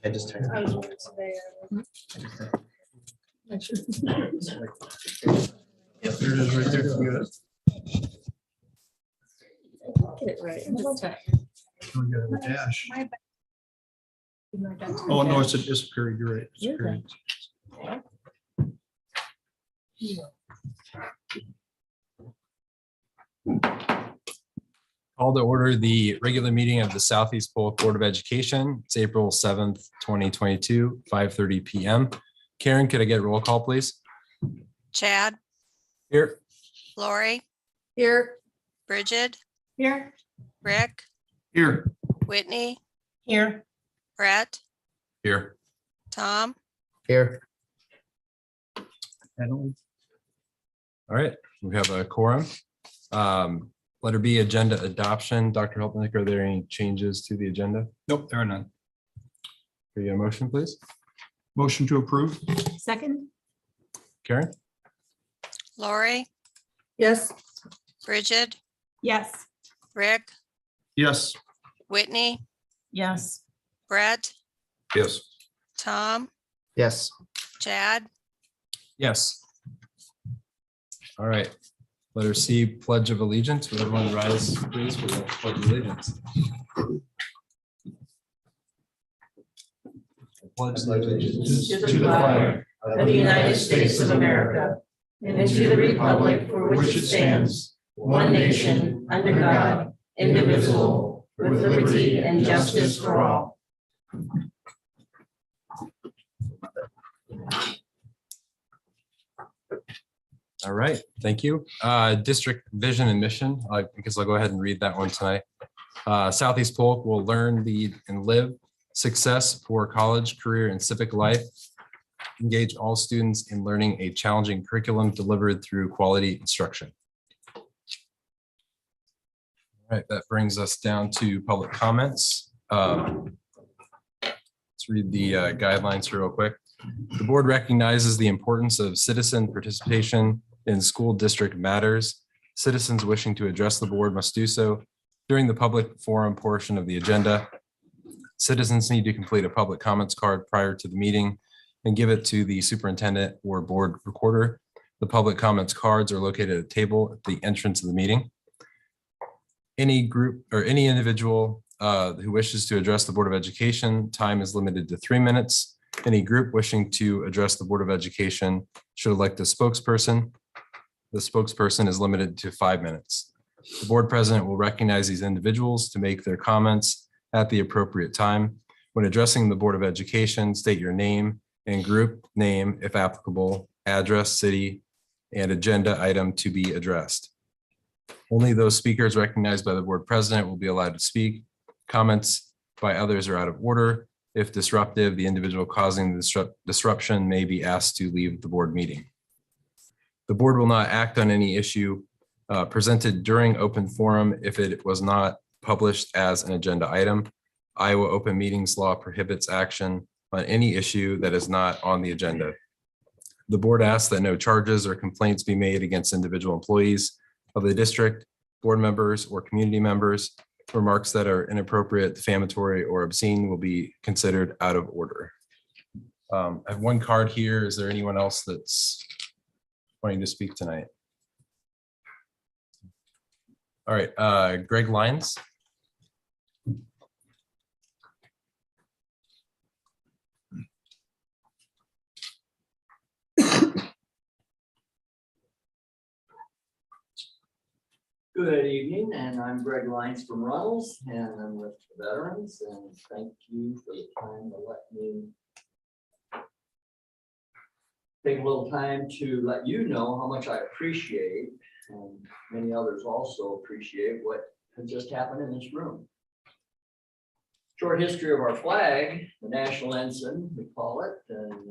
I just turned. Yep, there it is right there. You got it. Get it right. We got a dash. Oh, no, it's a period. You're right. It's a period. Call to order the regular meeting of the Southeast Polk Board of Education. It's April 7th, 2022, 5:30 PM. Karen, could I get a roll call, please? Chad, Here. Lori, Here. Bridget, Here. Rick, Here. Whitney, Here. Brett, Here. Tom, Here. And All right, we have a quorum. Letter B, agenda adoption. Dr. Helpnick, are there any changes to the agenda? nope, there are none. Can you get a motion, please? Motion to approve. Second. Karen? Lori, Yes. Bridget, Yes. Rick, Yes. Whitney, Yes. Brett, Yes. Tom, Yes. Chad, Yes. All right. Letter C, Pledge of Allegiance. Would everyone rise, please, for the Pledge of Allegiance? I pledge allegiance To the flag of the United States of America and to the republic for which it stands, one nation, under God, indivisible, with liberty and justice for all. All right, thank you. District vision and mission, I guess I'll go ahead and read that one tonight. Southeast Polk will learn, lead, and live success for college, career, and civic life. Engage all students in learning a challenging curriculum delivered through quality instruction. All right, that brings us down to public comments. Let's read the guidelines here real quick. The board recognizes the importance of citizen participation in school district matters. Citizens wishing to address the board must do so during the public forum portion of the agenda. Citizens need to complete a public comments card prior to the meeting and give it to the superintendent or board recorder. The public comments cards are located at a table at the entrance of the meeting. Any group or any individual who wishes to address the Board of Education, time is limited to 3 minutes. Any group wishing to address the Board of Education should elect a spokesperson. The spokesperson is limited to 5 minutes. The board president will recognize these individuals to make their comments at the appropriate time. When addressing the Board of Education, state your name and group name, if applicable, address, city, and agenda item to be addressed. Only those speakers recognized by the board president will be allowed to speak. Comments by others are out of order. If disruptive, the individual causing the disruption may be asked to leave the board meeting. The board will not act on any issue presented during open forum if it was not published as an agenda item. Iowa Open Meetings Law prohibits action on any issue that is not on the agenda. The board asks that no charges or complaints be made against individual employees of the district, board members, or community members. Remarks that are inappropriate, defamatory, or obscene will be considered out of order. I have one card here. Is there anyone else that's wanting to speak tonight? All right, Greg Lyons. Good evening, and I'm Greg Lyons from Runnels, and I'm with the veterans, and thank you for the time to let me take a little time to let you know how much I appreciate, and many others also appreciate what has just happened in this room. Short history of our flag, the national ensign, we call it, and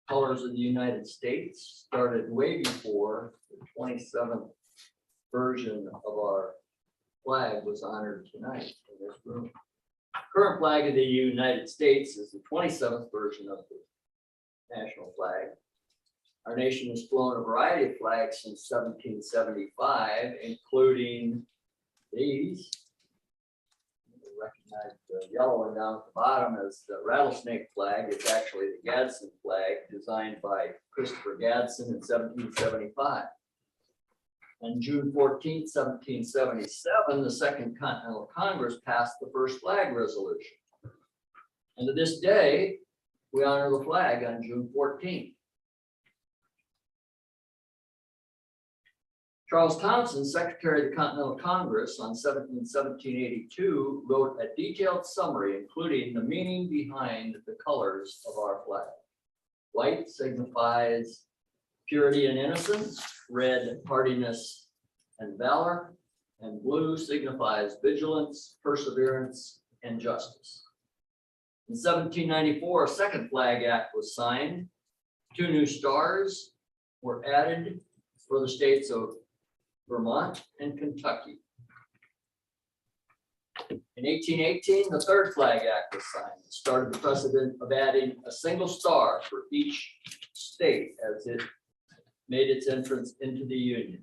colors of the United States started way before the 27th version of our flag was honored tonight in this room. Current flag of the United States is the 27th version of the national flag. Our nation has flown a variety of flags since 1775, including these. You recognize the yellow one down at the bottom as the rattlesnake flag. It's actually the Gadsden flag designed by Christopher Gadsden in 1775. On June 14th, 1777, the Second Continental Congress passed the first flag resolution. And to this day, we honor the flag on June 14th. Charles Thompson, Secretary of the Continental Congress on 1782, wrote a detailed summary, including the meaning behind the colors of our flag. White signifies purity and innocence, red hardiness and valor, and blue signifies vigilance, perseverance, and justice. In 1794, a second flag act was signed. 2 new stars were added for the states of Vermont and Kentucky. In 1818, the third flag act was signed. It started the precedent of adding a single star for each state as it made its entrance into the Union.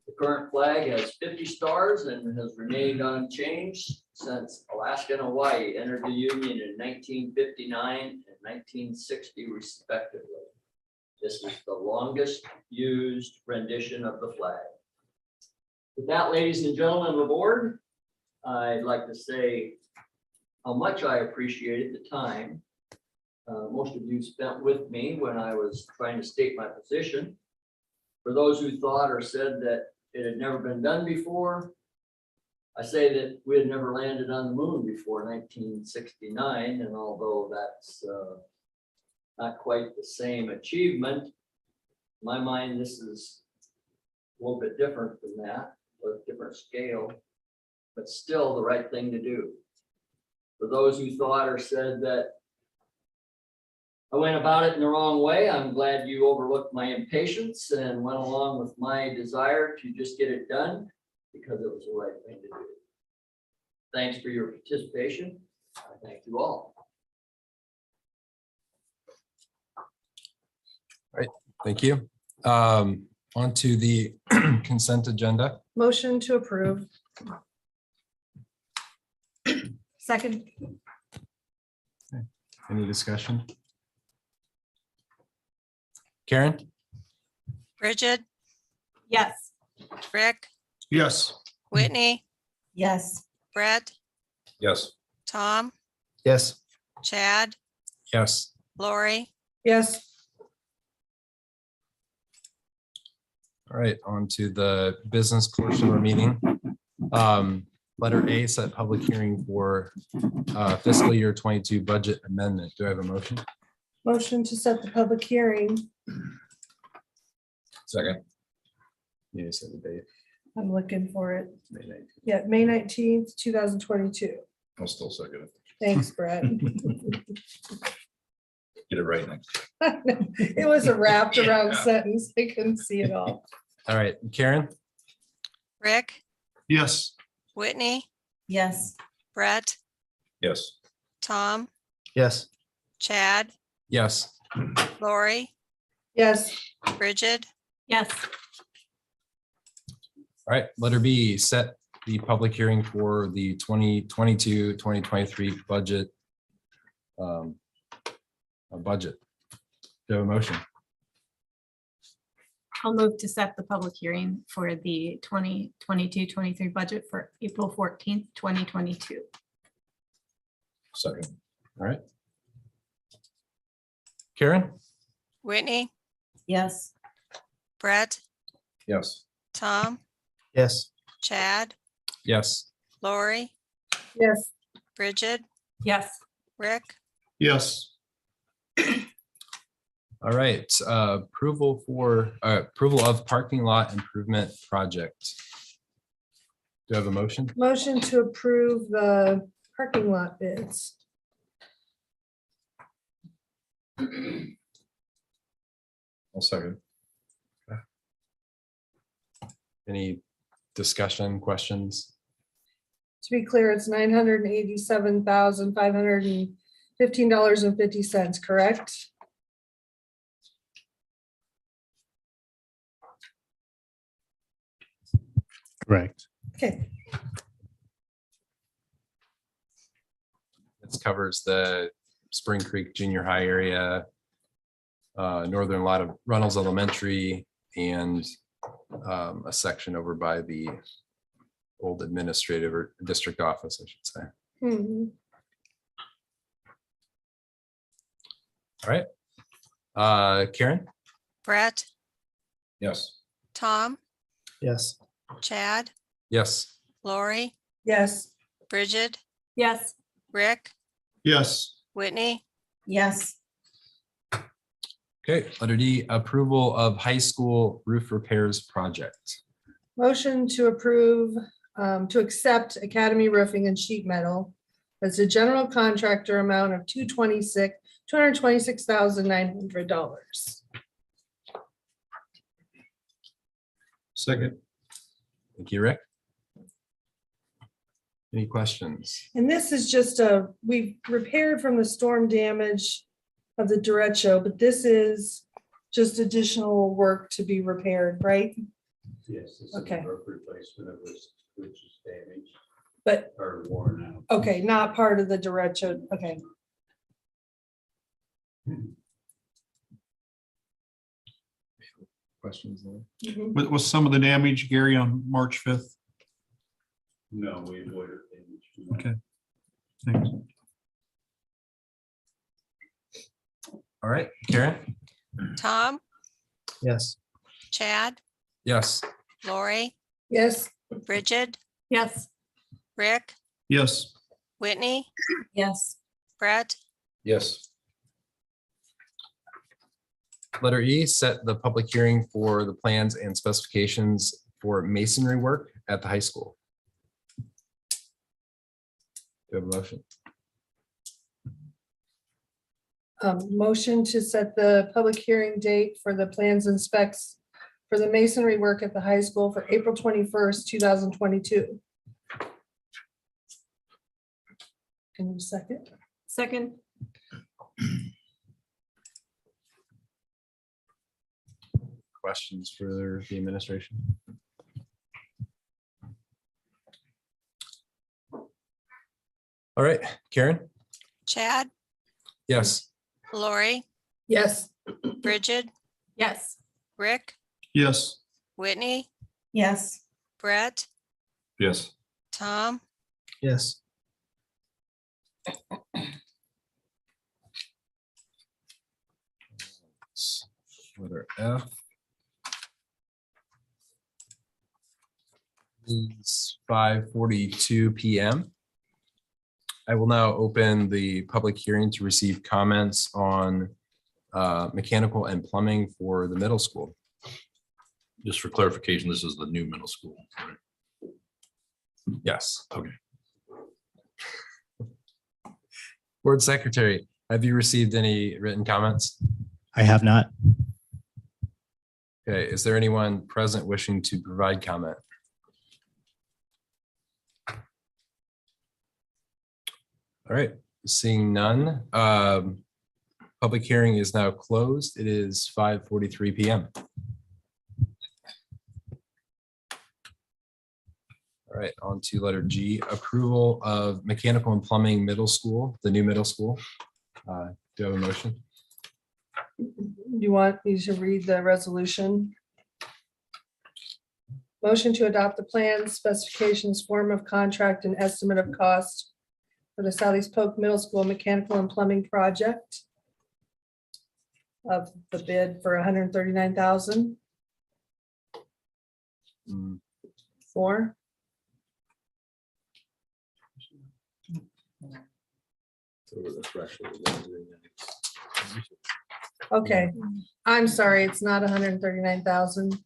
The current flag has 50 stars and has remained unchanged since Alaska and Hawaii entered the Union in 1959 and 1960 respectively. This is the longest used rendition of the flag. With that, ladies and gentlemen of the board, I'd like to say how much I appreciated the time most of you spent with me when I was trying to state my position. For those who thought or said that it had never been done before, I say that we had never landed on the moon before 1969, and although that's not quite the same achievement, in my mind, this is a little bit different than that, or a different scale, but still the right thing to do. For those who thought or said that I went about it in the wrong way, I'm glad you overlooked my impatience and went along with my desire to just get it done because it was the right thing to do. Thanks for your participation. I thank you all. Thank you. On to the consent agenda. Motion to approve. Second. Any discussion? Karen? Bridget, Yes. Rick, Yes. Whitney, Yes. Brett, Yes. Tom, Yes. Chad, Yes. Lori, Yes. All right, on to the business portion of our meeting. Letter A, set public hearing for fiscal year 22 budget amendment. Do I have a motion? Motion to set the public hearing. Second. You just said the date. I'm looking for it. May 19th. Yeah, May 19th, 2022. I'll still second it. Thanks, Brett. Get it right next. It was a wrapped around sentence. I couldn't see it all. All right, Karen? Rick, Yes. Whitney, Yes. Brett, Yes. Tom, Yes. Chad, Yes. Lori, Yes. Bridget, Yes. All right, letter B, set the public hearing for the 2022-2023 budget. Budget. Do you have a motion? I'll move to set the public hearing for the 2022-23 budget for April 14th, 2022. Second. All right. Karen? Whitney, Yes. Brett, Yes. Tom, Yes. Chad, Yes. Lori, Yes. Bridget, Yes. Rick, Yes. All right, approval of parking lot improvement project. Do I have a motion? Motion to approve the parking lot bids. I'll second. Any discussion, questions? To be clear, it's $987,515.50, correct? Correct. Okay, This covers the Spring Creek Junior High area, northern lot of Runnels Elementary, and a section over by the old administrative or district office, I should say. Mhm. All right. Karen? Brett, Yes. Tom, Yes. Chad, Yes. Lori, Yes. Bridget, Yes. Rick, Yes. Whitney, Yes. Okay, letter D, approval of high school roof repairs project. Motion to approve, to accept Academy Roofing and Sheet Metal as a general contractor amount of $226,900. Second. Thank you, Rick. Any questions? And this is just we repaired from the storm damage of the derecho, but this is just additional work to be repaired, right? Yes, this is Okay. a roof replacement of which is damaged But, or worn out. okay, not part of the derecho, okay. Questions there? Mhm. Was some of the damage, Gary, on March 5th? No, we avoided damage. Okay. Thanks. All right, Karen? Tom, Yes. Chad, Yes. Lori, Yes. Bridget, Yes. Rick, Yes. Whitney, Yes. Brett, Yes. Letter E, set the public hearing for the plans and specifications for masonry work at the high school. Do you have a motion? Motion to set the public hearing date for the plans and specs for the masonry work at the high school for April 21st, 2022. Can you second? Second. Questions for the administration? All right, Karen? Chad, Yes. Lori, Yes. Bridget, Yes. Rick, Yes. Whitney, Yes. Brett, Yes. Tom, Yes. Letter F. It's 5:42 PM. I will now open the public hearing to receive comments on mechanical and plumbing for the middle school. Just for clarification, this is the new middle school, right? Yes. Okay. Board Secretary, have you received any written comments? I have not. Okay, is there anyone present wishing to provide comment? All right, seeing none, public hearing is now closed. It is 5:43 PM. All right, on to letter G, approval of mechanical and plumbing middle school, the new middle school. Do you have a motion? You want me to read the resolution? Motion to adopt the plans, specifications, form of contract, and estimate of cost for the Southeast Polk Middle School Mechanical and Plumbing Project of the bid for $139,000 Mm, for. Okay, I'm sorry, it's not $139,000.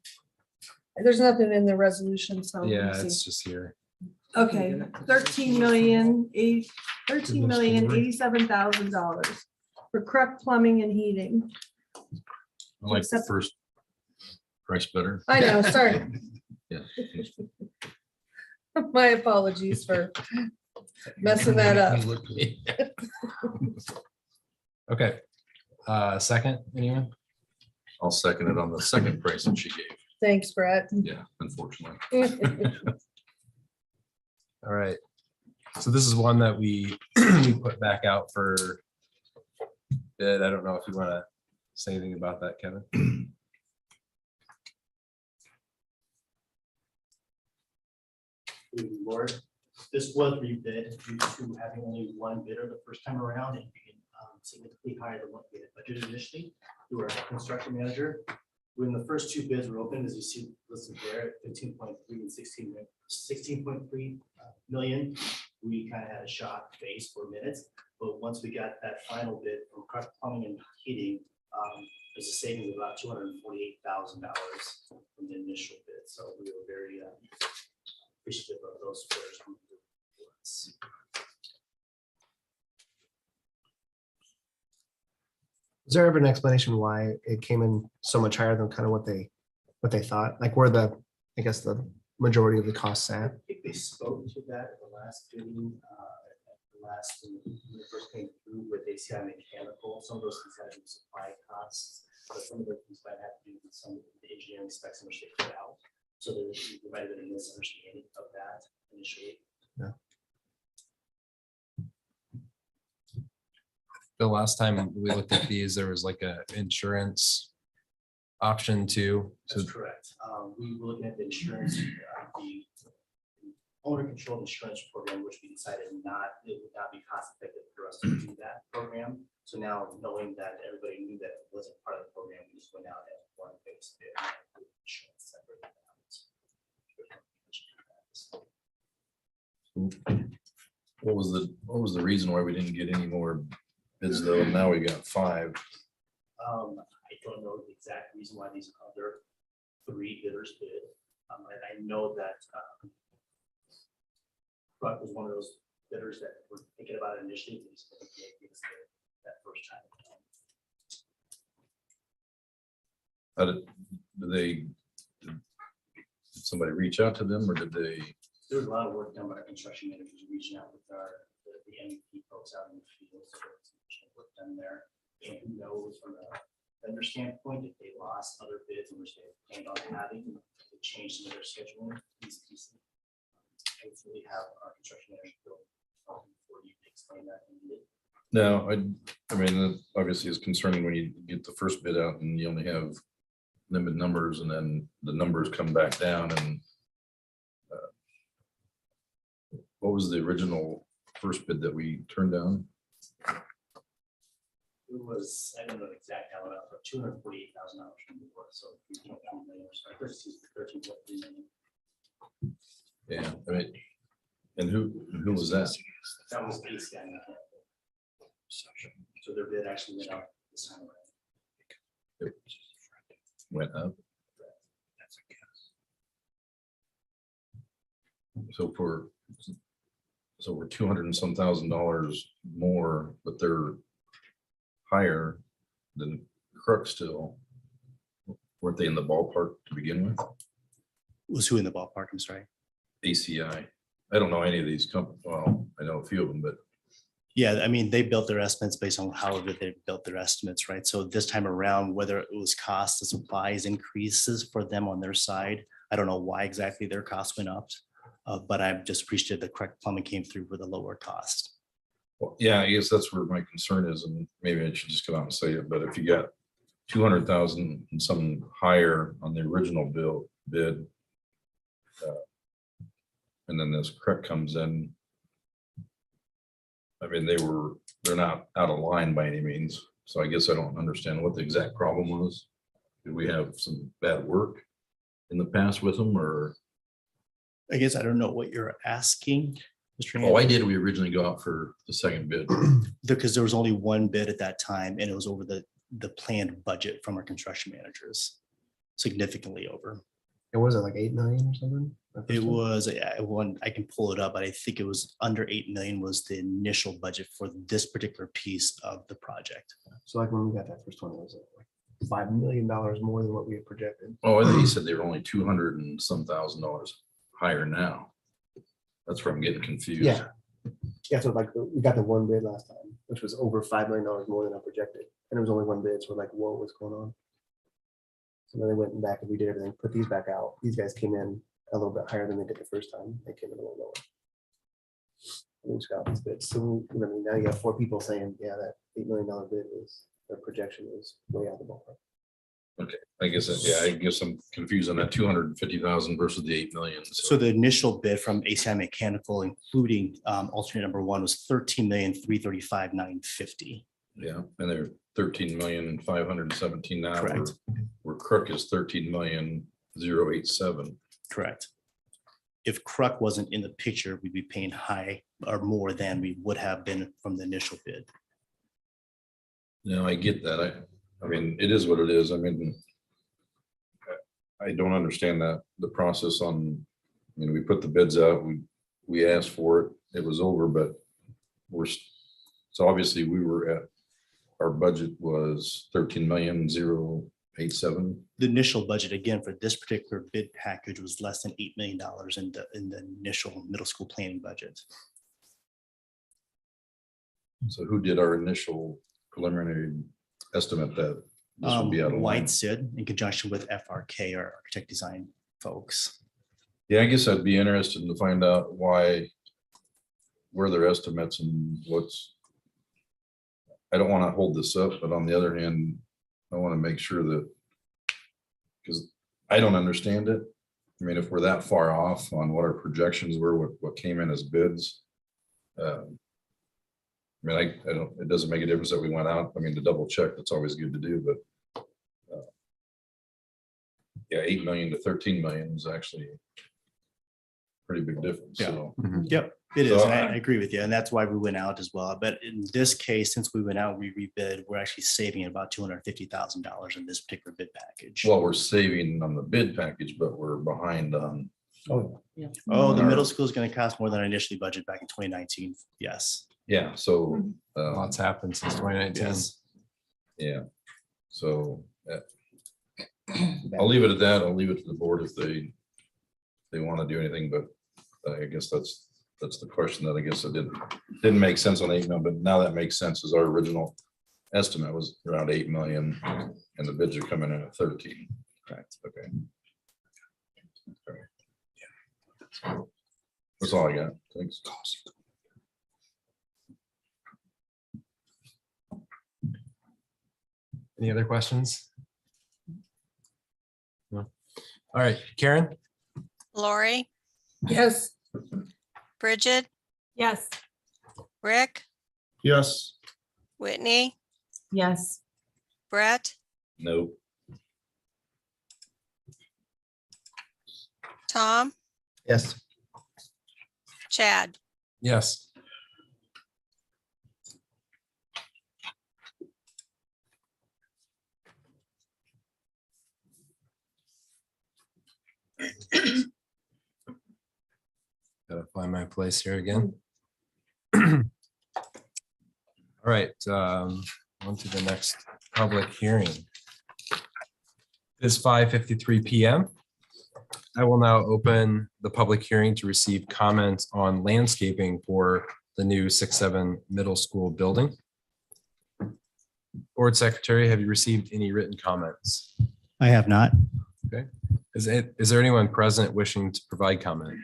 There's nothing in the resolution, so. let me Yeah, see. it's just here. Okay, $13,087,000 for Cruck Plumbing and Heating. I like the Except- first price better. I know, sorry. Yeah. My apologies for messing that up. Okay, second, anyone? I'll second it on the second price that she gave. Thanks, Brett. Yeah, unfortunately. So this is one that we we put back out for bid. I don't know if you want to say anything about that, Kevin. Lord, this was rebid due to having only one bidder the first time around and being significantly higher than what we had budgeted initially through our construction manager. When the first two bids were opened, as you see listed there, 15.3 and 16.3 million, we kind of had a shock face for minutes. But once we got that final bid from Crush Plumbing and Heating, there's a savings of about $248,000 from the initial bid. So we were very appreciative of those bidders. Is there ever an explanation why it came in so much higher than kind of what they thought? Like where the, I guess the majority of the costs I at? think they spoke to that at the last bidding, when they first came through with ACI Mechanical. Some of those things had to do with supply costs, but some of the things might have to do with some of the engineering specs in which they put out. So there might have been a misunderstanding of that initially. The last time we looked at these, there was like a insurance option too. So That's correct. We were looking at the insurance, the owner controlled insurance program, which we decided it would not be cost effective for us to do that program. So now knowing that everybody knew that it wasn't part of the program, we just went out and one base bid. Insurance separate. What was the reason why we didn't get any more bids though? Now we got 5. I don't know the exact reason why these other 3 bidders bid. And I know that Buck was one of those bidders that were thinking about it initially. But he's gonna make this bid that first time. How did somebody reach out to them or did they? There was a lot of work done by our construction managers reaching out with the MEP folks out in the field. So there was some additional work done there. And who knows from a vendor standpoint, if they lost other bids in which they planned on having, they changed some of their scheduling. These pieces. Hopefully have our construction manager go for you to explain that. No, I mean, that obviously is concerning when you get the first bid out and you only have limited numbers and then the numbers come back down and what was the original first bid that we turned down? It was, I don't know the exact dollar amount, but $248,000 from the board, so 3.3 million, sorry, 13.3 million. Yeah, I mean, and who was that? That was ACI Mechanical. So their bid actually went out this time around. It went up. So we're 200 and some $1,000 more, but they're higher than Crook still. Weren't they in the ballpark to begin with? Was who in the ballpark? I'm sorry. ACI. I don't know any of these companies. Well, I know a few of them, but Yeah, I mean, they built their estimates based on however they built their estimates, right? So this time around, whether it was cost of supplies increases for them on their side, I don't know why exactly their costs went up. But I'm just appreciative the correct plumbing came through with a lower cost. well, yeah, I guess that's where my concern is, and maybe I should just come out and say it, but if you got 200,000 and some higher on the original bid, and then this correct comes in, I mean, they're not out of line by any means, so I guess I don't understand what the exact problem was. Did we have some bad work in the past with them, or? I guess I don't know what you're asking, Mr. Oh, why Hanley, did we originally go out for the second bid? because there was only one bid at that time and it was over the planned budget from our construction managers, significantly over. It was like 8 million or something? It was, I can pull it up, but I think it was under 8 million was the initial budget for this particular piece of the project. So like when we got that first one, it was like $5 million more than what we had projected. Oh, I think he said they were only 200 and some $1,000 higher now. That's where I'm getting confused. Yeah. Yeah, so like we got the one bid last time, which was over $5 million more than I projected. And it was only one bid. So we're like, whoa, what's going on? So then they went back and we did everything, put these back out. These guys came in a little bit higher than they did the first time. They came in a little lower. We just got this bid. So I mean, now you got 4 people saying, yeah, that $8 million bid is, their projection is way out of the ballpark. I guess, I guess I'm confused on that 250,000 versus the 8 million. So the initial bid from ACI Mechanical, including alternate number 1, was 13,335,950. Yeah, and they're 13,517,000 now. Correct. Where Crook is 13,087. Correct. If Kruk wasn't in the picture, we'd be paying high or more than we would have been from the initial bid. No, I get that. I mean, it is what it is. I mean, I don't understand that, the process on, I mean, we put the bids out, we asked for it, it was over, but so obviously we were at, our budget was 13,087. The initial budget, again, for this particular bid package was less than $8 million in the initial middle school planning budget. So who did our initial preliminary estimate that this would be out of line? White Sid in conjunction with FRK, our architect design folks. Yeah, I guess I'd be interested to find out where their estimates and I don't want to hold this up, but on the other hand, I want to make sure that, because I don't understand it. I mean, if we're that far off on what our projections were, what came in as bids. I mean, I don't, it doesn't make a difference that we went out. I mean, to double check, that's always good to do, but yeah, 8 million to 13 million is actually a pretty big difference. Yeah. So Yep, it is. So And I agree with you. And that's why we went out as well. But in this case, since we went out, we rebid, we're actually saving about $250,000 in this particular bid package. well, we're saving on the bid package, but we're behind on. Oh, Oh, the middle school is going to cost more than I initially budgeted back in 2019. Yes. Yeah, so, Lots happened since 2019. Yes. yeah, so I'll leave it at that. I'll leave it to the board if they want to do anything, but I guess that's the question that I guess it didn't make sense on 8 million, but now that makes sense as our original estimate was around 8 million and the bids are coming in at 13. Correct. Okay. That's all I got. Thanks. Any other questions? No. All right, Karen, Lori, Yes. Bridget, Yes. Rick, Yes. Whitney, Yes. Brett, Nope. Tom, yes. Chad. yes. Gotta find my place here again. All right, on to the next public hearing. It's 5:53 PM. I will now open the public hearing to receive comments on landscaping for the new 6-7 middle school building. Board Secretary, have you received any written comments? I have not. Is there anyone present wishing to provide comment?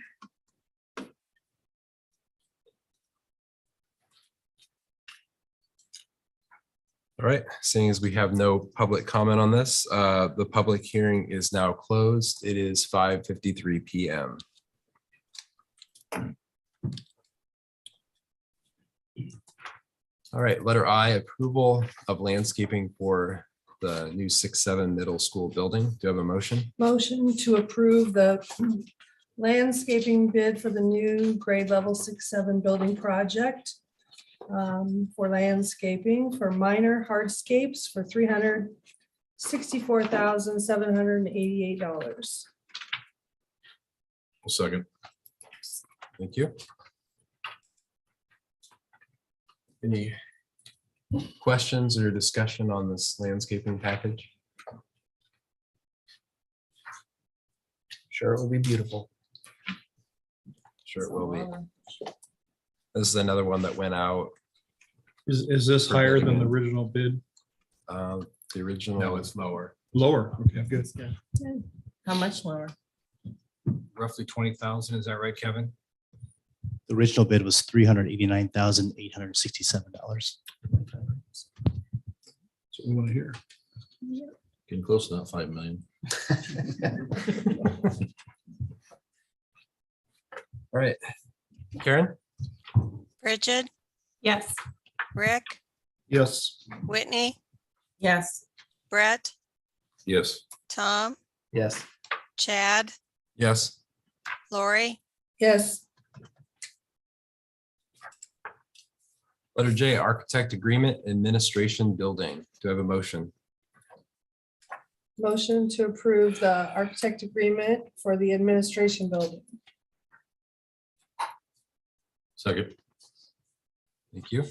All right, seeing as we have no public comment on this, the public hearing is now closed. It is 5:53 PM. All right, letter I, approval of landscaping for the new 6-7 middle school building. Do you have a motion? Motion to approve the landscaping bid for the new grade level 6-7 building project for landscaping for minor hardscapes for $364,788. Second. Thank you. Any questions or discussion on this landscaping package? Sure, it will be beautiful. Sure it will be. This is another one that went out. Is this higher than the original bid? The original. No, it's lower. Lower, okay, good. How much lower? Roughly 20,000, is that right, Kevin? The original bid was $389,867. So we want to hear. Getting close to that 5 million. All right. Karen? Bridget, Yes. Rick, Yes. Whitney, Yes. Brett, Yes. Tom, Yes. Chad, Yes. Lori, Yes. Letter J, architect agreement, administration building. Do I have a motion? Motion to approve the architect agreement for the administration building. Second. Thank you.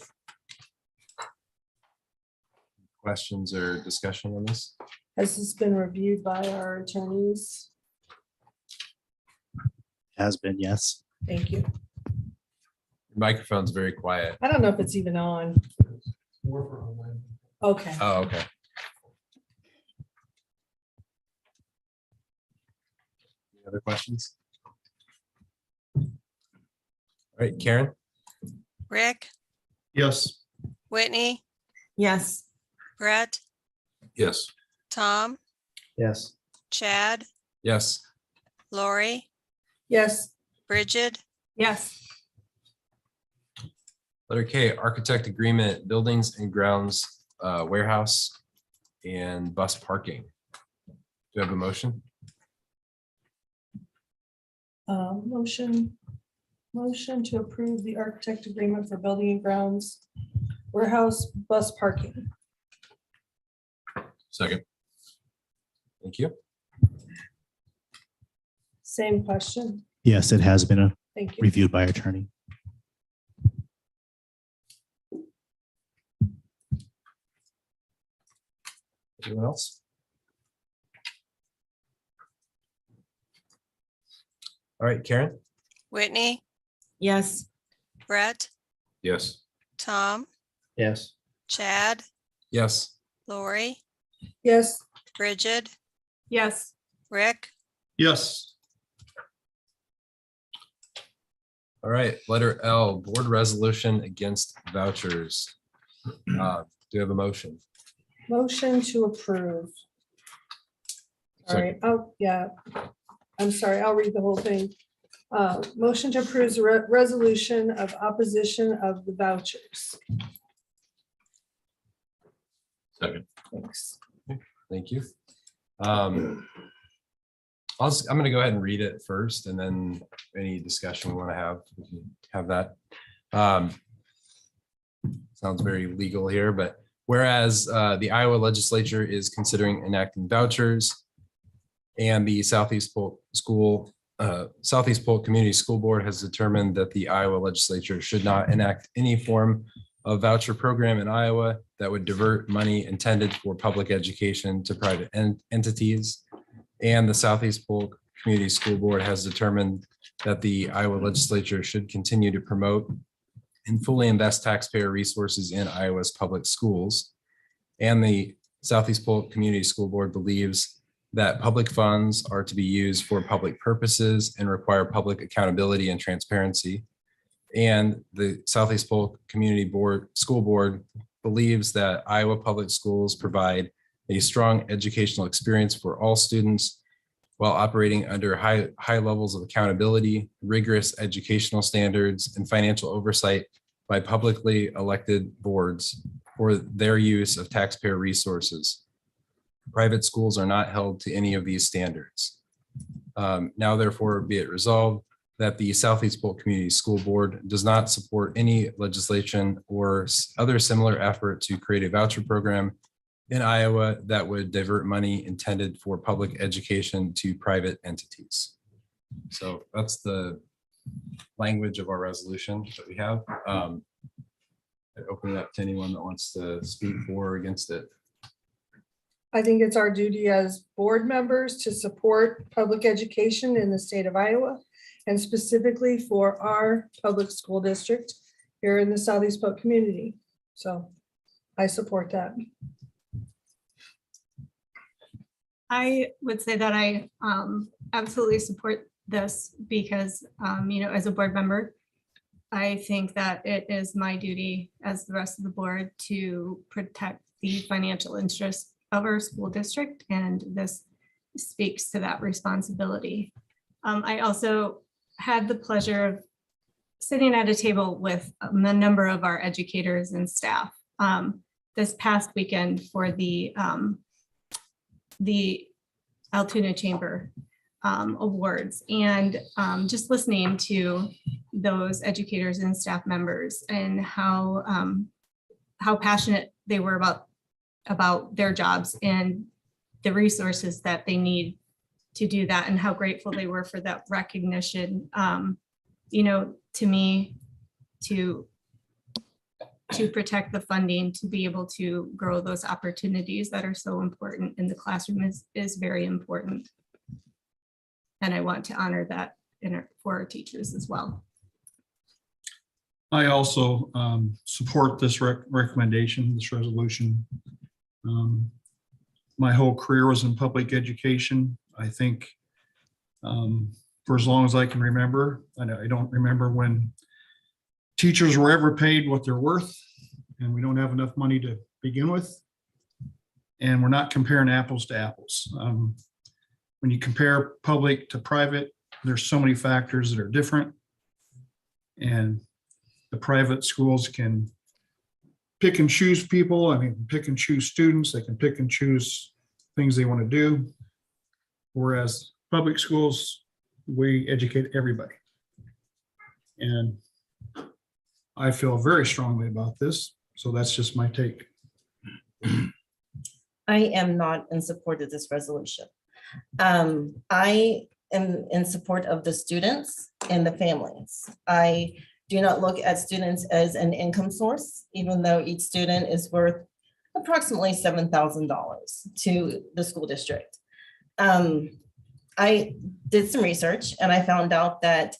Questions or discussion on this? Has this been reviewed by our attorneys? Has been, yes. Thank you. Your microphone's very quiet. I don't know if it's even on. Okay. Oh, okay. Any other questions? All right, Karen? Rick, Yes. Whitney, Yes. Brett, Yes. Tom, Yes. Chad, Yes. Lori, Yes. Bridget, Yes. Letter K, architect agreement, buildings and grounds, warehouse and bus parking. Do I have a motion? Motion to approve the architect agreement for building and grounds, warehouse, bus parking. Second. Thank you. Same question. Yes, it has been Thank you. reviewed by our attorney. Anyone else? All right, Karen? Whitney, Yes. Brett, Yes. Tom, Yes. Chad, Yes. Lori, Yes. Bridget, Yes. Rick, Yes. All right, letter L, board resolution against vouchers. Do you have a motion? Motion to approve. All right, oh, yeah. I'm sorry, I'll read the whole thing. Motion to approve the resolution of opposition of the vouchers. Second. Thanks. Thank you. I'm gonna go ahead and read it first, and then any discussion we want to have, we can have that. Sounds very legal here, but whereas the Iowa legislature is considering enacting vouchers, and the Southeast Polk Community School Board has determined that the Iowa legislature should not enact any form of voucher program in Iowa that would divert money intended for public education to private entities. And the Southeast Polk Community School Board has determined that the Iowa legislature should continue to promote and fully invest taxpayer resources in Iowa's public schools. And the Southeast Polk Community School Board believes that public funds are to be used for public purposes and require public accountability and transparency. And the Southeast Polk Community School Board believes that Iowa public schools provide a strong educational experience for all students while operating under high levels of accountability, rigorous educational standards, and financial oversight by publicly elected boards for their use of taxpayer resources. Private schools are not held to any of these standards. Now therefore be it resolved that the Southeast Polk Community School Board does not support any legislation or other similar effort to create a voucher program in Iowa that would divert money intended for public education to private entities. So that's the language of our resolution that we have. I open it up to anyone that wants to speak for or against it. I think it's our duty as board members to support public education in the state of Iowa, and specifically for our public school district here in the Southeast Polk community. So I support that. I would say that I absolutely support this because, as a board member, I think that it is my duty as the rest of the board to protect the financial interests of our school district, and this speaks to that responsibility. I also had the pleasure of sitting at a table with a number of our educators and staff this past weekend for the Altoona Chamber Awards, and just listening to those educators and staff members and how passionate they were about their jobs and the resources that they need to do that, and how grateful they were for that recognition. To me, to protect the funding, to be able to grow those opportunities that are so important in the classroom is very important. And I want to honor that for our teachers as well. I also support this recommendation, this resolution. My whole career was in public education. I think for as long as I can remember, I don't remember when teachers were ever paid what they're worth, and we don't have enough money to begin with. And we're not comparing apples to apples. When you compare public to private, there's so many factors that are different. And the private schools can pick and choose people. I mean, pick and choose students. They can pick and choose things they want to do. Whereas public schools, we educate everybody. And I feel very strongly about this. So that's just my take. I am not in support of this resolution. I am in support of the students and the families. I do not look at students as an income source, even though each student is worth approximately $7,000 to the school district. I did some research and I found out that,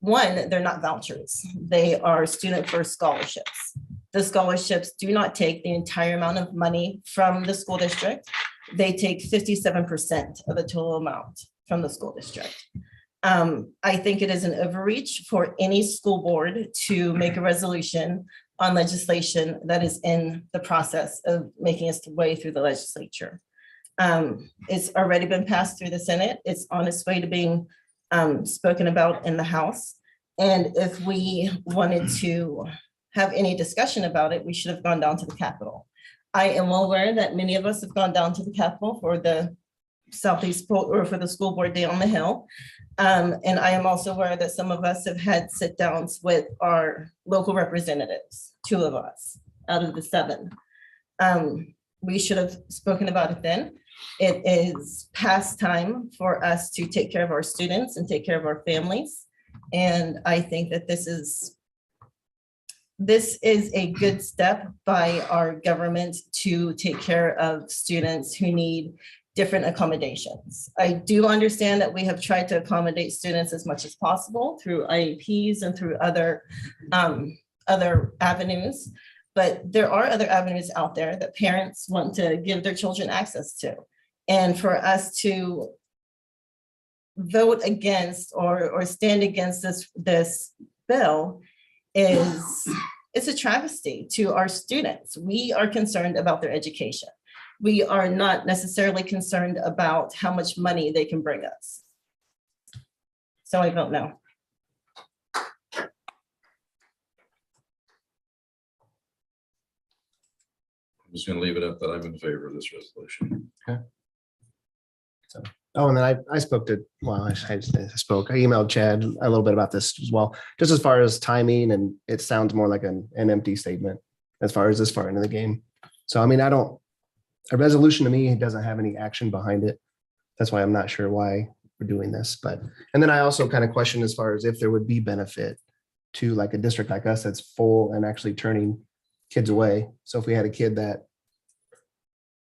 one, they're not vouchers. They are student first scholarships. The scholarships do not take the entire amount of money from the school district. They take 57% of the total amount from the school district. I think it is an overreach for any school board to make a resolution on legislation that is in the process of making its way through the legislature. It's already been passed through the Senate. It's on its way to being spoken about in the House. And if we wanted to have any discussion about it, we should have gone down to the Capitol. I am well aware that many of us have gone down to the Capitol for the Southeast Polk or for the school board day on the Hill. And I am also aware that some of us have had sit downs with our local representatives, 2 of us out of the 7. We should have spoken about it then. It is past time for us to take care of our students and take care of our families. And I think that this is a good step by our government to take care of students who need different accommodations. I do understand that we have tried to accommodate students as much as possible through IEPs and through other avenues, but there are other avenues out there that parents want to give their children access to. And for us to vote against or stand against this bill it's a travesty to our students. We are concerned about their education. We are not necessarily concerned about how much money they can bring us. So I vote no. I'm just gonna leave it at that. I'm in favor of this resolution. Oh, and then I spoke to, well, I emailed Chad a little bit about this as well, just as far as timing, and it sounds more like an empty statement as far as this far into the game. So, I mean, a resolution to me doesn't have any action behind it. That's why I'm not sure why we're doing this, and then I also kind of question as far as if there would be benefit to like a district like us that's full and actually turning kids away. So if we had a kid that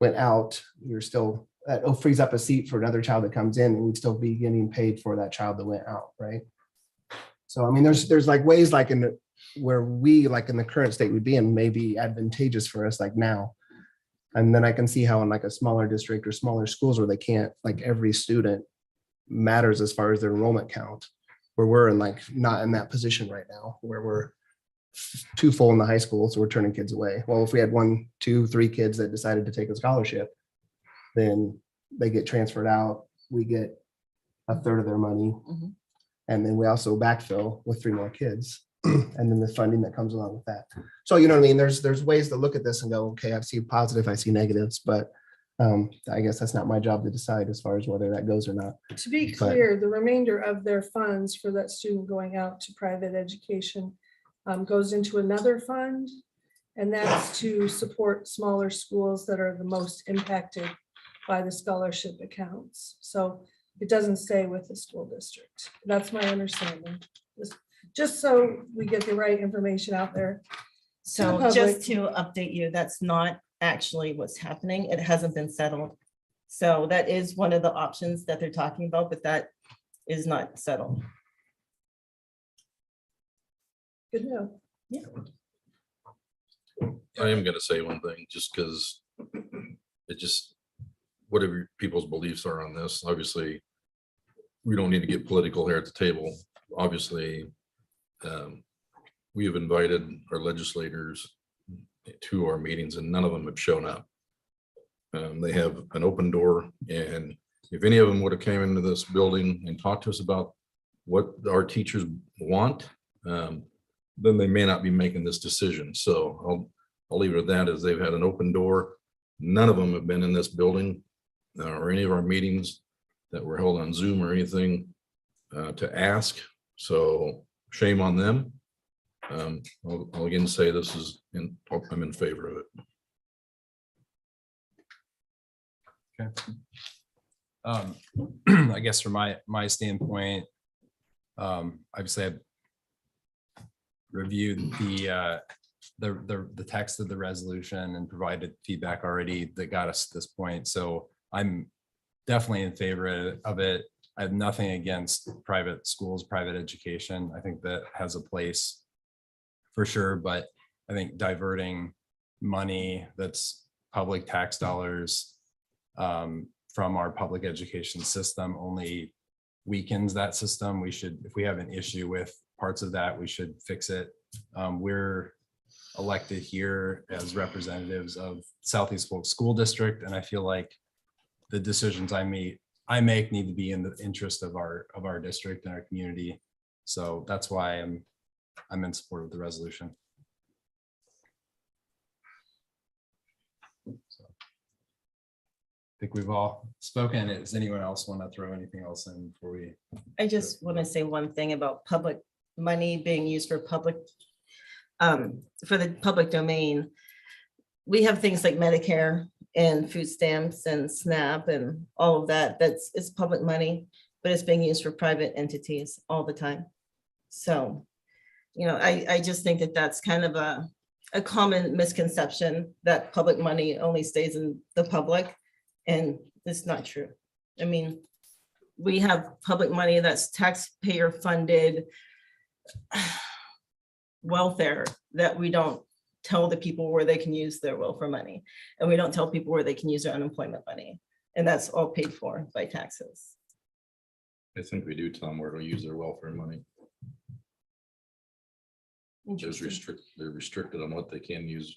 went out, you're still, that frees up a seat for another child that comes in, and we'd still be getting paid for that child that went out, right? So, I mean, there's like ways like where we, like in the current state we'd be in, may be advantageous for us like now. And then I can see how in like a smaller district or smaller schools where they can't, like every student matters as far as their enrollment count. where we're in like, not in that position right now, where we're too full in the high school, so we're turning kids away. Well, if we had 1, 2, 3 kids that decided to take a scholarship, then they get transferred out, we get a third of their money. Mhm. And then we also backfill with 3 more kids. And then the funding that comes along with that. So, you know what I mean? There's ways to look at this and go, okay, I see positive, I see negatives, but I guess that's not my job to decide as far as whether that goes or not. To be But- clear, the remainder of their funds for that student going out to private education goes into another fund. And that's to support smaller schools that are the most impacted by the scholarship accounts. So it doesn't stay with the school district. That's my understanding. Just so we get the right information out there. So public. just to update you, that's not actually what's happening. It hasn't been settled. So that is one of the options that they're talking about, but that is not settled. Good to know. I am gonna say one thing, just because it just, whatever people's beliefs are on this, obviously, we don't need to get political here at the table. Obviously, we have invited our legislators to our meetings and none of them have shown up. They have an open door, and if any of them would have came into this building and talked to us about what our teachers want, then they may not be making this decision. So I'll leave it at that, as they've had an open door. None of them have been in this building or any of our meetings that were held on Zoom or anything to ask. So shame on them. I'll again say this is, I'm in favor of it. I guess from my standpoint, obviously I've reviewed the text of the resolution and provided feedback already that got us to this point. So I'm definitely in favor of it. I have nothing against private schools, private education. I think that has a place for sure, but I think diverting money that's public tax dollars from our public education system only weakens that system. We should, if we have an issue with parts of that, we should fix it. We're elected here as representatives of Southeast Polk School District, and I feel like the decisions I make need to be in the interest of our district and our community. So that's why I'm in support of the resolution. So, I think we've all spoken. Does anyone else want to throw anything else in before we? I just want to say one thing about public money being used for public, for the public domain. We have things like Medicare and food stamps and SNAP and all of that. It's public money, but it's being used for private entities all the time. So, you know, I just think that that's kind of a common misconception that public money only stays in the public, and it's not true. I mean, we have public money that's taxpayer funded welfare that we don't tell the people where they can use their welfare money, and we don't tell people where they can use their unemployment money, and that's all paid for by taxes. I think we do tell them where to use their welfare money. They're restricted on what they can use.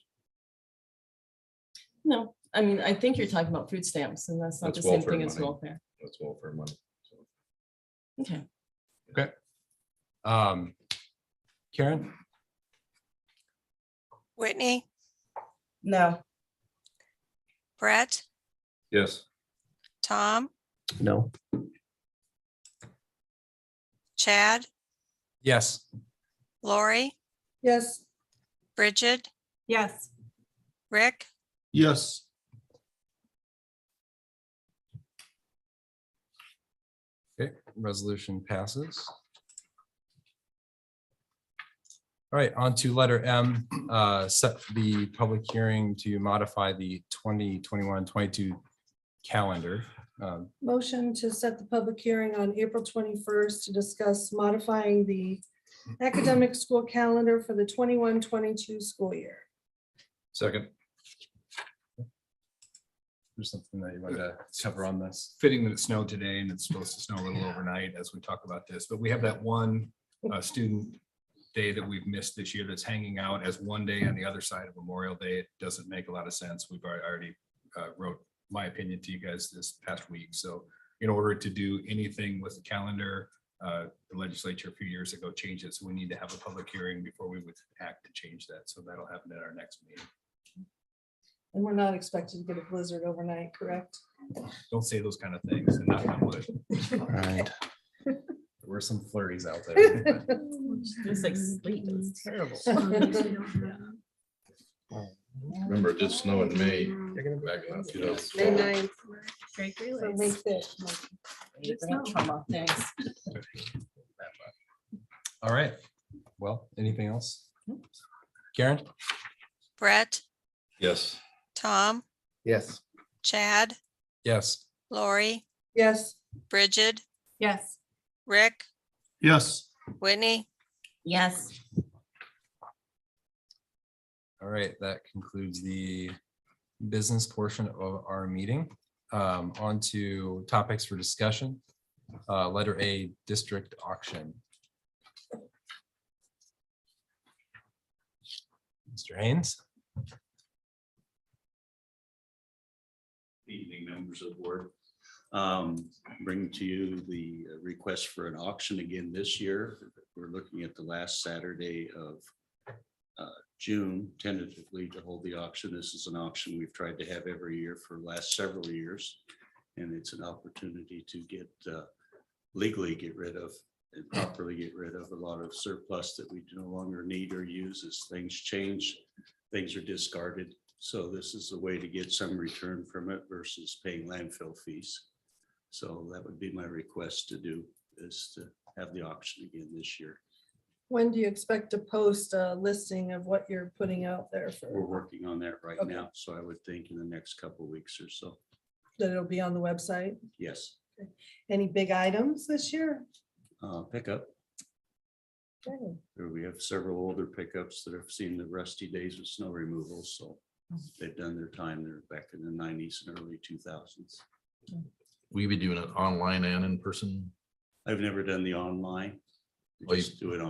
No, I mean, I think you're talking about food stamps, and that's not the That's same welfare thing as money. welfare. That's welfare money. So, Okay. Karen? Whitney, No. Brett, yes. Tom, No, Chad, Yes. Lori, Yes, Bridget, Yes. Rick, Yes. Okay, resolution passes. All right, on to letter M, set the public hearing to modify the 2021-22 calendar. motion to set the public hearing on April 21st to discuss modifying the academic school calendar for the 21-22 school year. Second. there's something that you wanted to cover on this. Fitting that it snowed today and it's supposed to snow a little overnight as we talk about this, but we have that one student day that we've missed this year that's hanging out as one day on the other side of Memorial Day. It doesn't make a lot of sense. We've already wrote my opinion to you guys this past week. So in order to do anything with the calendar, the legislature a few years ago changed it. So we need to have a public hearing before we would act to change that. So that'll happen at our next meeting. And we're not expected to get a blizzard overnight, correct? Don't say those kind of things and knock on wood. Right. There were some flurries out there. It's like sleep. It's terrible. Remember, it did snow in May back in May 2012. 9th, Great so May 5th. Thanks. All right. Well, anything else? Karen? Brett, Yes. Tom, Yes. Chad, Yes. Lori, Yes, Bridget, Yes. Rick, Yes. Whitney. Yes. All right, that concludes the business portion of our meeting. On to topics for discussion. Letter A, district auction. Mr. Haynes? Evening, members of the board. Bring to you the request for an auction again this year. We're looking at the last Saturday of June tentatively to hold the auction. This is an auction we've tried to have every year for the last several years. And it's an opportunity to get legally get rid of and properly get rid of a lot of surplus that we no longer need or use as things change. Things are discarded. So this is a way to get some return from it versus paying landfill fees. So that would be my request to do, is to have the auction again this year. when do you expect to post a listing of what you're putting out there We're for, working on that right Okay. now, so I would think in the next couple of weeks or so. that it'll be on the website? Yes, Any big items this year? pickup. Okay. We have several older pickups that have seen the rusty days of snow removal, so they've done their time. They're back in the 90s and early 2000s. Will you be doing it online and in person? I've never done the online. We Well, you- just do it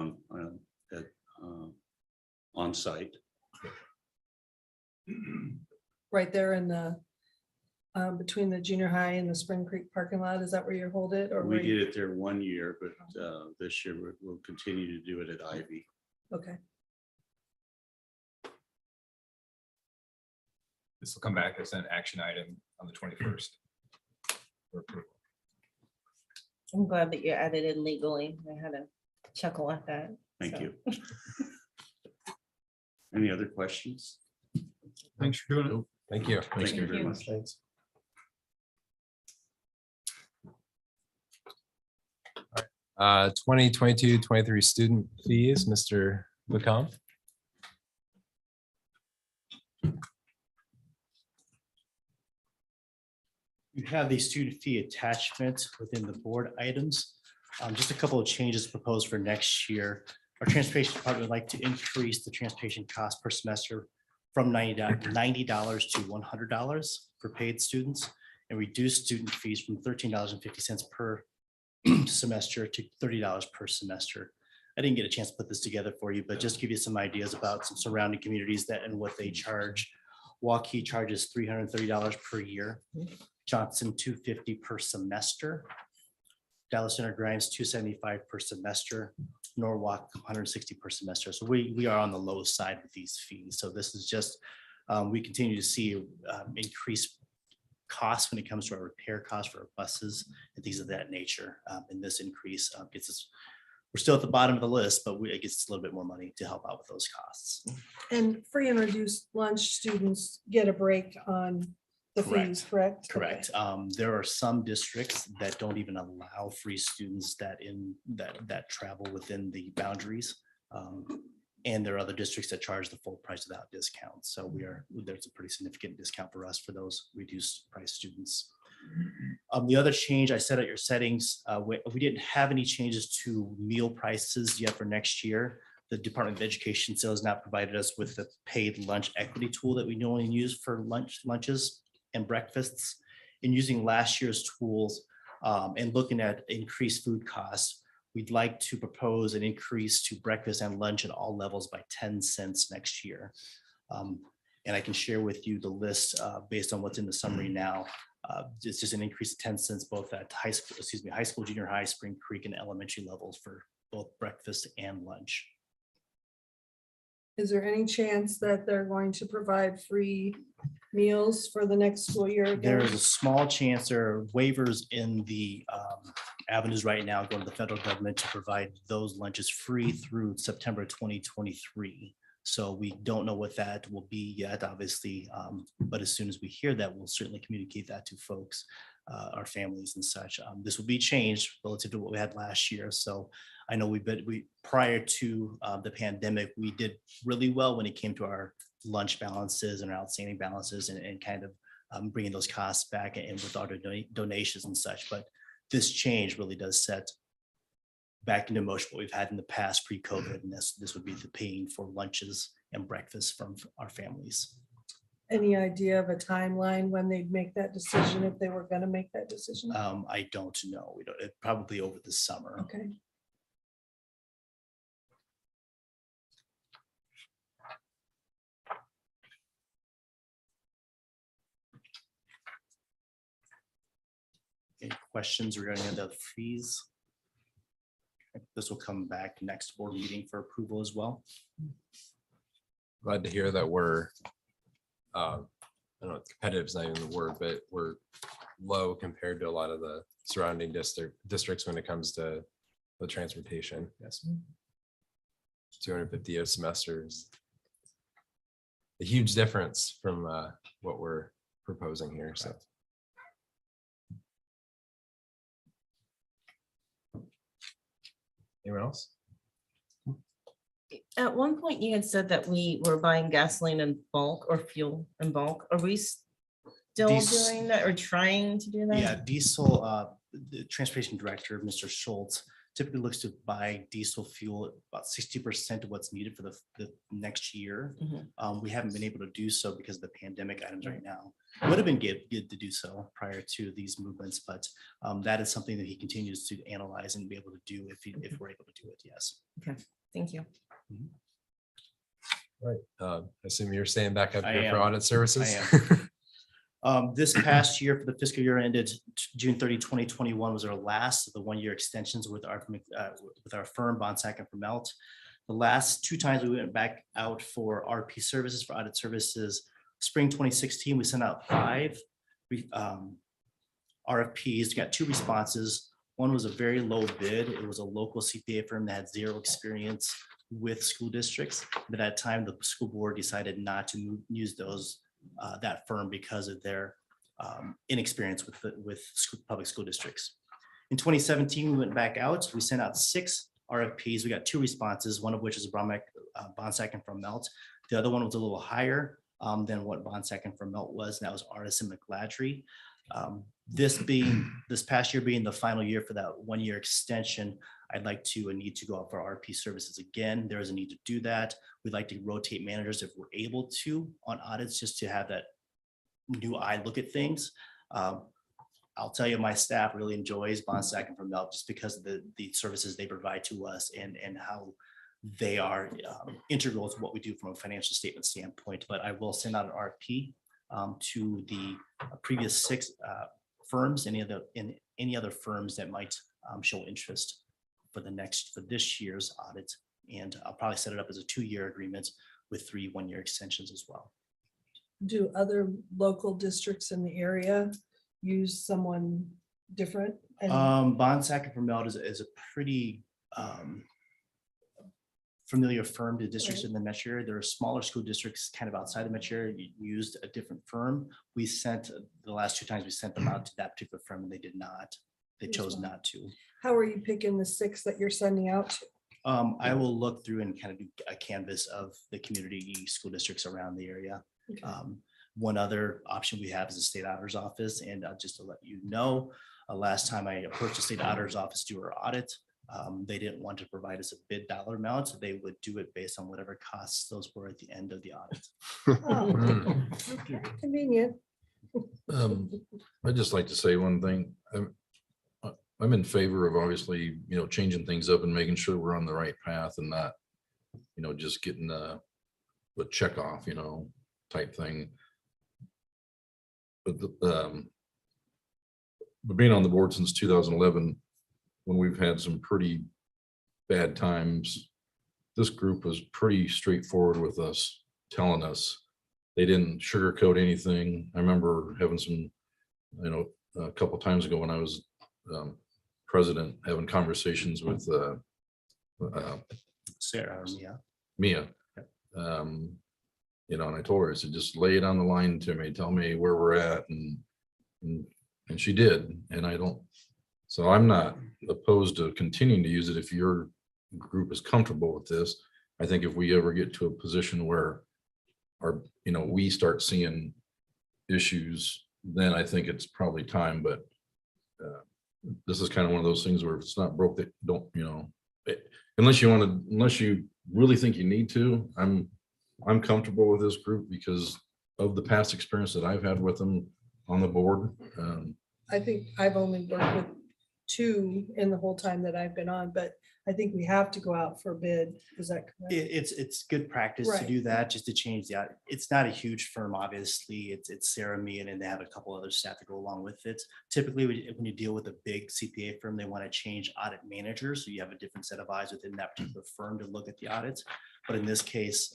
on site. Right there in the, between the junior high and the Spring Creek parking lot, is that where you hold it? Or We where you- did it there one year, but this year we'll continue to do it at Ivy. Okay, This will come back as an action item on the 21st. for approval. I'm glad that you added in legally. I had a chuckle at that. Thank so. you. Any other questions? Thanks for doing it. Thank you. Thank you very much. Thanks. 2022-23 student fees, Mr. McComb. You have the student fee attachment within the board items. Just a couple of changes proposed for next year. Our transportation department would like to increase the transportation cost per semester from $90 to $100 for paid students and reduce student fees from $13.50 per semester to $30 per semester. I didn't get a chance to put this together for you, but just give you some ideas about some surrounding communities that and what they charge. Waukee charges $330 per year. Johnson, $250 per semester. Dallas Center Grimes, $275 per semester. Norwalk, $160 per semester. So we are on the low side with these fees. So this is just, we continue to see increased costs when it comes to our repair costs for our buses and things of that nature. And this increase gets us, we're still at the bottom of the list, but it gets us a little bit more money to help out with those costs. and free and reduced lunch students get a break on the fees, correct? Correct. There are some districts that don't even allow free students that travel within the boundaries. And there are other districts that charge the full price without discounts. So there's a pretty significant discount for us for those reduced price students. The other change I set at your settings, we didn't have any changes to meal prices yet for next year. The Department of Education still has not provided us with the paid lunch equity tool that we normally use for lunches. and breakfasts. And using last year's tools and looking at increased food costs, we'd like to propose an increase to breakfast and lunch at all levels by 10 cents next year. And I can share with you the list based on what's in the summary now. It's just an increase of 10 cents both at high school, junior high, Spring Creek, and elementary levels for both breakfast and lunch. Is there any chance that they're going to provide free meals for the next school year? There again? is a small chance there are waivers in the avenues right now going to the federal government to provide those lunches free through September 2023. So we don't know what that will be yet, obviously, but as soon as we hear that, we'll certainly communicate that to folks, our families and such. This will be changed relative to what we had last year. So I know we prior to the pandemic, we did really well when it came to our lunch balances and our outstanding balances and kind of bringing those costs back and with our donations and such. But this change really does set back into motion what we've had in the past pre-COVID, and this would be the paying for lunches and breakfast from our families. Any idea of a timeline when they'd make that decision, if they were gonna make that decision? I don't know. We don't, probably over the summer. Okay. Any questions regarding the fees? This will come back next board meeting for approval as well. Glad to hear that we're, I don't know, competitive is not even the word, but we're low compared to a lot of the surrounding districts when it comes to the transportation. Yes. 250 a semester is a huge difference from what we're proposing here. So. Anyone else? At one point you had said that we were buying gasoline in bulk or fuel in bulk. Are we still doing that or trying to do that? Yeah, diesel, the transportation director, Mr. Schultz, typically looks to buy diesel fuel at about 60% of what's needed for the next year. We haven't been able to do so because of the pandemic items right now. It would have been good to do so prior to these movements, but that is something that he continues to analyze and be able to do if we're able to do it, yes. Okay, thank you. Right. I assume you're staying back up I here for am. audit services. This past year, for the fiscal year ended June 30, 2021 was our last of the one-year extensions with our firm, Bonsack and Vermelt. The last two times we went back out for RP services, for audit services, spring 2016, we sent out 5 RFPs, got 2 responses. One was a very low bid. It was a local CPA firm that had 0 experience with school districts. But at that time, the school board decided not to use that firm because of their inexperience with public school districts. In 2017, we went back out. We sent out 6 RFPs. We got 2 responses, one of which is Bonsack and Vermelt. The other one was a little higher than what Bonsack and Vermelt was, and that was Artisan McLadry. This past year being the final year for that one-year extension, I'd like to need to go out for RP services again. There is a need to do that. We'd like to rotate managers if we're able to on audits, just to have that new eye look at things. I'll tell you, my staff really enjoys Bonsack and Vermelt just because of the services they provide to us and how they are integral to what we do from a financial statement standpoint. But I will send out an RFP to the previous 6 firms, any other firms that might show interest for this year's audit. And I'll probably set it up as a 2-year agreement with 3 one-year extensions as well. Do other local districts in the area use someone different? And Bonsack and Vermelt is a pretty familiar firm to districts in the metro area. There are smaller school districts kind of outside the metro area used a different firm. We sent the last 2 times we sent them out to that particular firm and they did not. They chose not to. how are you picking the 6 that you're sending out to? I will look through and kind of do a canvas of the community school districts around the area. Okay. One other option we have is the state auditor's office. And just to let you know, last time I approached the state auditor's office to do our audit, they didn't want to provide us a bid dollar amount. So they would do it based on whatever costs those were at the end of the audit. Oh, okay, convenient. I'd just like to say one thing. I'm in favor of obviously, changing things up and making sure we're on the right path and not, just getting the check off, type thing. But being on the board since 2011, when we've had some pretty bad times, this group was pretty straightforward with us, telling us they didn't sugarcoat anything. I remember having some, a couple times ago when I was president, having conversations with Sarah, or Mia. And I told her, I said, just lay it on the line to me, tell me where we're at, and she did. And so I'm not opposed to continuing to use it if your group is comfortable with this. I think if we ever get to a position where we start seeing issues, then I think it's probably time. But this is kind of one of those things where if it's not broke, that don't, unless you really think you need to. I'm comfortable with this group because of the past experience that I've had with them on the board. I think I've only worked with 2 in the whole time that I've been on, but I think we have to go out for bid. Is that correct? It's good practice to Right. do that, just to change the, it's not a huge firm, obviously. It's Sarah, me, and then they have a couple other staff to go along with it. Typically, when you deal with a big CPA firm, they want to change audit managers. So you have a different set of eyes within that particular firm to look at the audits. But in this case,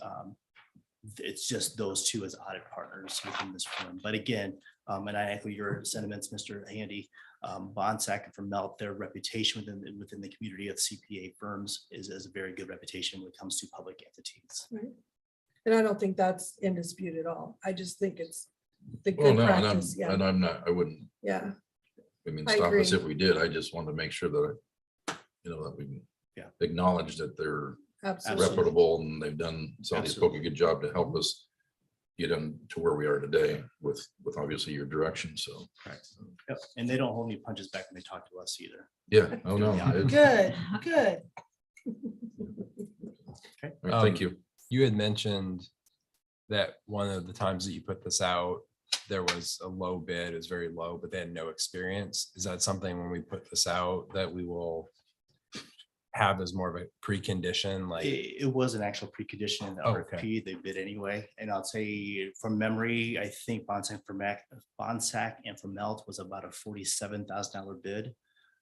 it's just those 2 as audit partners within this firm. But again, and I echo your sentiments, Mr. Handy, Bonsack and Vermelt, their reputation within the community of CPA firms is a very good reputation when it comes to public entities. Right. And I don't think that's in dispute at all. I just think it's the Well, good no, practice. Yeah, I wouldn't, yeah, I stop us agree. if we did. I just wanted to make sure that, that we acknowledge that they're absolutely. reputable and they've done, Southeast Absolutely. Polk a good job to help us get them to where we are today with obviously your direction. So, Yep. And they don't hold any punches back when they talk to us either. yeah, oh no. Good, good. Okay. All right, thank you. You had mentioned that one of the times that you put this out, there was a low bid, it was very low, but they had no experience. Is that something when we put this out that we will have as more of a precondition? Like, It was an actual precondition in the Oh, okay. RFP. They bid anyway. And I'll say from memory, I think Bonsack and Vermelt was about a $47,000 bid.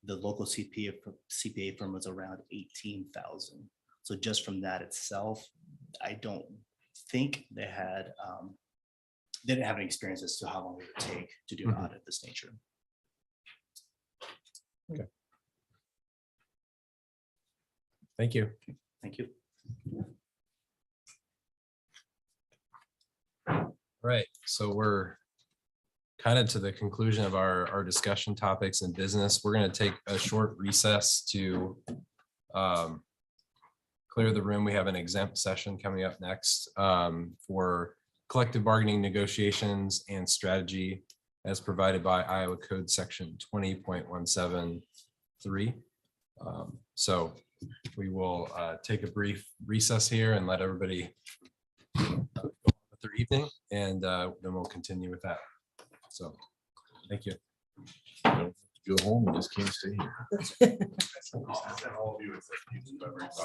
The local CPA firm was around 18,000. So just from that itself, I don't think they didn't have any experience as to how long it would take to do an Mhm. audit of this nature. thank you. Thank you. Right, so we're kind of to the conclusion of our discussion topics and business. We're going to take a short recess to clear the room. We have an exempt session coming up next for collective bargaining negotiations and strategy as provided by Iowa Code Section 20.173. So we will take a brief recess here and let everybody go with their evening, and then we'll continue with that. So, thank you. Go home, you just can't stay here.